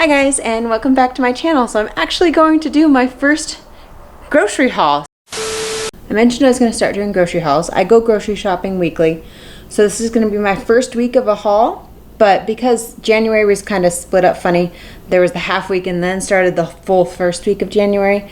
Hi guys, and welcome back to my channel. So I'm actually going to do my first grocery haul. I mentioned I was going to start doing grocery hauls. I go grocery shopping weekly, so this is going to be my first week of a haul. But because January was kind of split up funny, there was the half week and then started the full first week of January.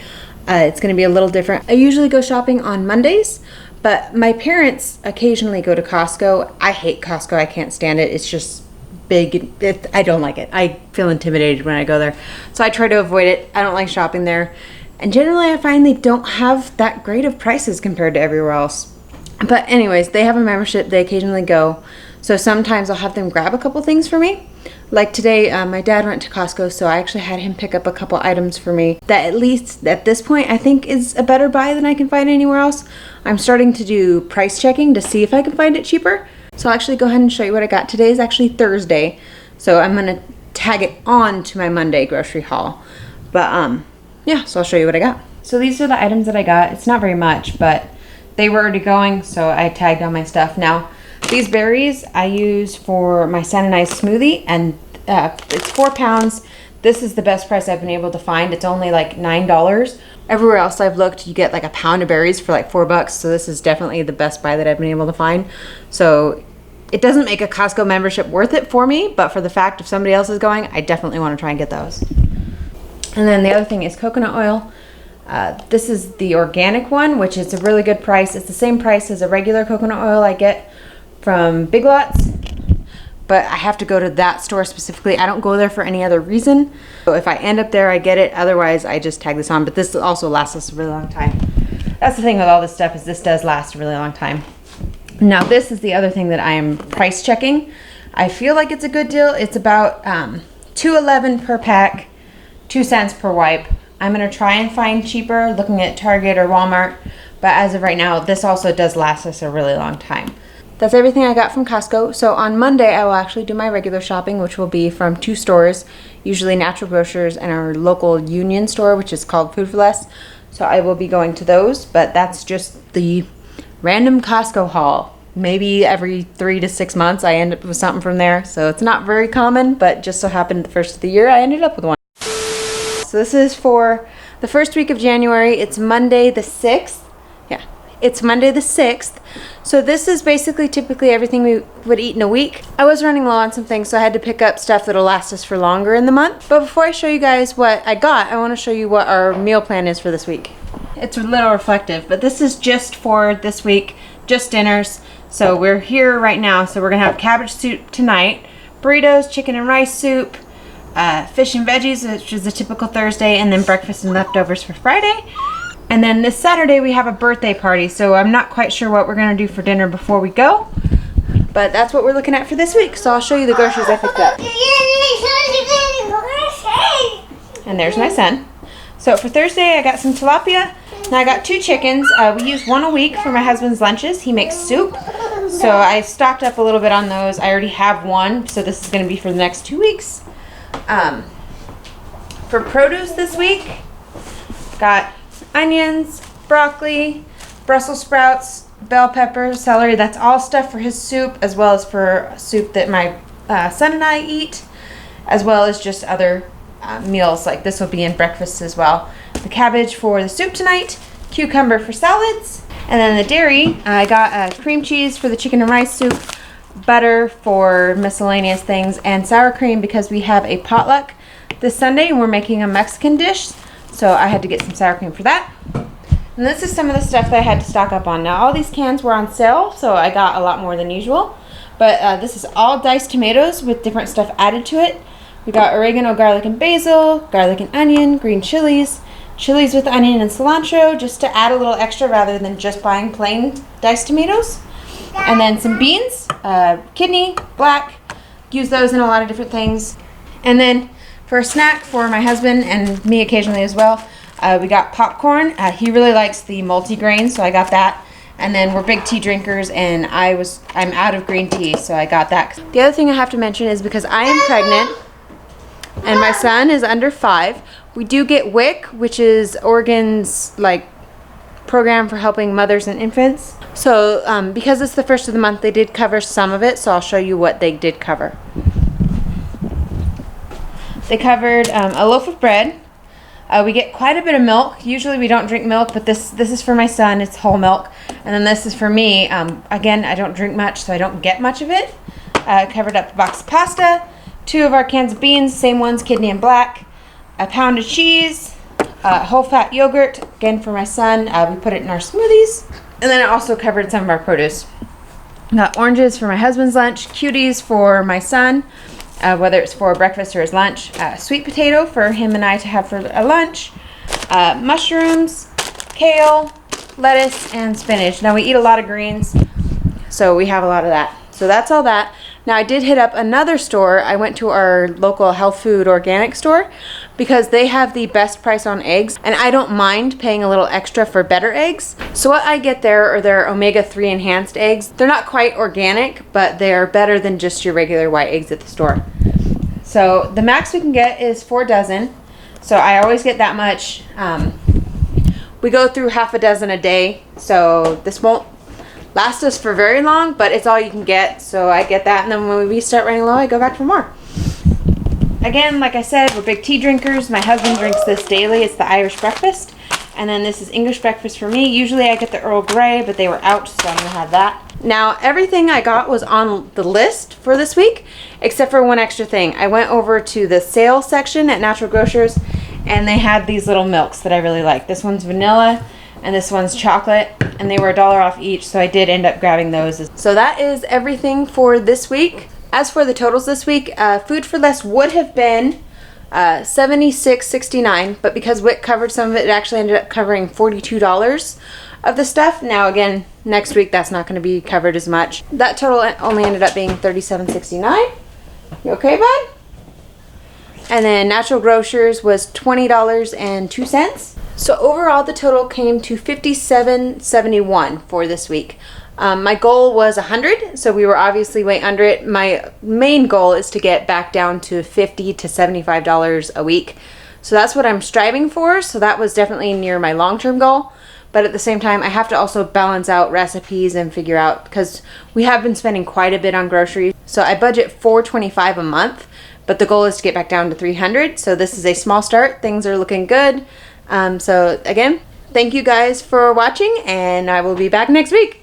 It's going to be a little different. I usually go shopping on Mondays, but my parents occasionally go to Costco. I hate Costco. I can't stand it. It's just big. I don't like it. I feel intimidated when I go there, so I try to avoid it. I don't like shopping there, and generally I find they don't have that great of prices compared to everywhere else. But anyways, they have a membership. They occasionally go, so sometimes I'll have them grab a couple things for me. Like today, my dad went to Costco, so I actually had him pick up a couple items for me that at least at this point I think is a better buy than I can find anywhere else. I'm starting to do price checking to see if I can find it cheaper. So I'll actually go ahead and show you what I got. Today is actually Thursday, so I'm gonna tag it on to my Monday grocery haul. But yeah, so I'll show you what I got. So these are the items that I got. It's not very much, but they were already going, so I tagged on my stuff. Now, these berries I use for my son and I's smoothie, and it's 4 pounds. This is the best price I've been able to find. It's only like $9. Everywhere else I've looked, you get like a pound of berries for like $4, so this is definitely the best buy that I've been able to find. So it doesn't make a Costco membership worth it for me, but for the fact if somebody else is going, I definitely want to try and get those. And then the other thing is coconut oil. This is the organic one, which is a really good price. It's the same price as a regular coconut oil I get from Big Lots, but I have to go to that store specifically. I don't go there for any other reason. So if I end up there, I get it. Otherwise, I just tag this on, but this also lasts us a really long time. That's the thing with all this stuff, is this does last a really long time. Now, this is the other thing that I am price checking. I feel like it's a good deal. It's about $2.11 per pack, 2 cents per wipe. I'm gonna try and find cheaper looking at Target or Walmart, but as of right now, this also does last us a really long time. That's everything I got from Costco. So on Monday, I will actually do my regular shopping, which will be from 2 stores, usually Natural Grocers and our local Union store, which is called Food for Less. So I will be going to those, but that's just the random Costco haul. Maybe every 3 to 6 months, I end up with something from there. So it's not very common, but just so happened the first of the year, I ended up with one. So this is for the first week of January. It's Monday the 6th. Yeah, it's Monday the 6th. So this is basically typically everything we would eat in a week. I was running low on some things, so I had to pick up stuff that'll last us for longer in the month. But before I show you guys what I got, I want to show you what our meal plan is for this week. It's a little reflective, but this is just for this week, just dinners. So we're here right now, so we're gonna have cabbage soup tonight, burritos, chicken and rice soup, fish and veggies, which is a typical Thursday, and then breakfast and leftovers for Friday. And then this Saturday we have a birthday party, so I'm not quite sure what we're gonna do for dinner before we go, but that's what we're looking at for this week. So I'll show you the groceries I picked up. And there's my son. So for Thursday I got some tilapia. Now I got 2 chickens. We use 1 a week for my husband's lunches. He makes soup, so I stocked up a little bit on those. I already have 1, so this is gonna be for the next 2 weeks. For produce this week, got onions, broccoli, Brussels sprouts, bell peppers, celery. That's all stuff for his soup, as well as for soup that my son and I eat, as well as just other meals, like this will be in breakfast as well. The cabbage for the soup tonight, cucumber for salads, and then the dairy, I got cream cheese for the chicken and rice soup, butter for miscellaneous things, and sour cream because we have a potluck this Sunday and we're making a Mexican dish, so I had to get some sour cream for that. And this is some of the stuff that I had to stock up on. Now all these cans were on sale, so I got a lot more than usual, but this is all diced tomatoes with different stuff added to it. We got oregano, garlic and basil, garlic and onion, green chilies, chilies with onion and cilantro, just to add a little extra rather than just buying plain diced tomatoes. And then some beans, kidney, black, use those in a lot of different things. And then for a snack for my husband and me occasionally as well, we got popcorn. He really likes the multi-grain, so I got that. And then we're big tea drinkers, and I'm out of green tea, so I got that. The other thing I have to mention is because I am pregnant and my son is under 5, we do get WIC, which is Oregon's program for helping mothers and infants. So because it's the first of the month, they did cover some of it, so I'll show you what they did cover. They covered a loaf of bread. We get quite a bit of milk. Usually we don't drink milk, but this is for my son. It's whole milk. And then this is for me. Again, I don't drink much, so I don't get much of it. Covered up a box of pasta, 2 of our cans of beans, same ones, kidney and black, a pound of cheese, whole fat yogurt, again for my son. We put it in our smoothies. And then it also covered some of our produce. Got oranges for my husband's lunch, cuties for my son, whether it's for breakfast or his lunch, sweet potato for him and I to have for a lunch, mushrooms, kale, lettuce, and spinach. Now we eat a lot of greens, so we have a lot of that. So that's all that. Now I did hit up another store. I went to our local health food organic store because they have the best price on eggs, and I don't mind paying a little extra for better eggs. So what I get there are their omega-3 enhanced eggs. They're not quite organic, but they're better than just your regular white eggs at the store. So the max we can get is 4 dozen. So I always get that much. We go through half a dozen a day, so this won't last us for very long, but it's all you can get, so I get that, and then when we start running low, I go back for more. Again, like I said, we're big tea drinkers. My husband drinks this daily. It's the Irish breakfast, and then this is English breakfast for me. Usually I get the Earl Grey, but they were out, so I'm gonna have that. Now, everything I got was on the list for this week, except for one extra thing. I went over to the sale section at Natural Grocers, and they had these little milks that I really like. This one's vanilla, and this one's chocolate, and they were $1 off each, so I did end up grabbing those. So that is everything for this week. As for the totals this week, Food for Less would have been $76.69, but because WIC covered some of it, it actually ended up covering $42 of the stuff. Now again, next week that's not going to be covered as much. That total only ended up being $37.69. You okay, bud? And then Natural Grocers was $20.02. So overall, the total came to $57.71 for this week. My goal was 100, so we were obviously way under it. My main goal is to get back down to $50 to $75 a week. So that's what I'm striving for. So that was definitely near my long-term goal. But at the same time, I have to also balance out recipes and figure out, because we have been spending quite a bit on groceries. So I budget $425 a month, but the goal is to get back down to $300. So this is a small start. Things are looking good. So again, thank you guys for watching, and I will be back next week.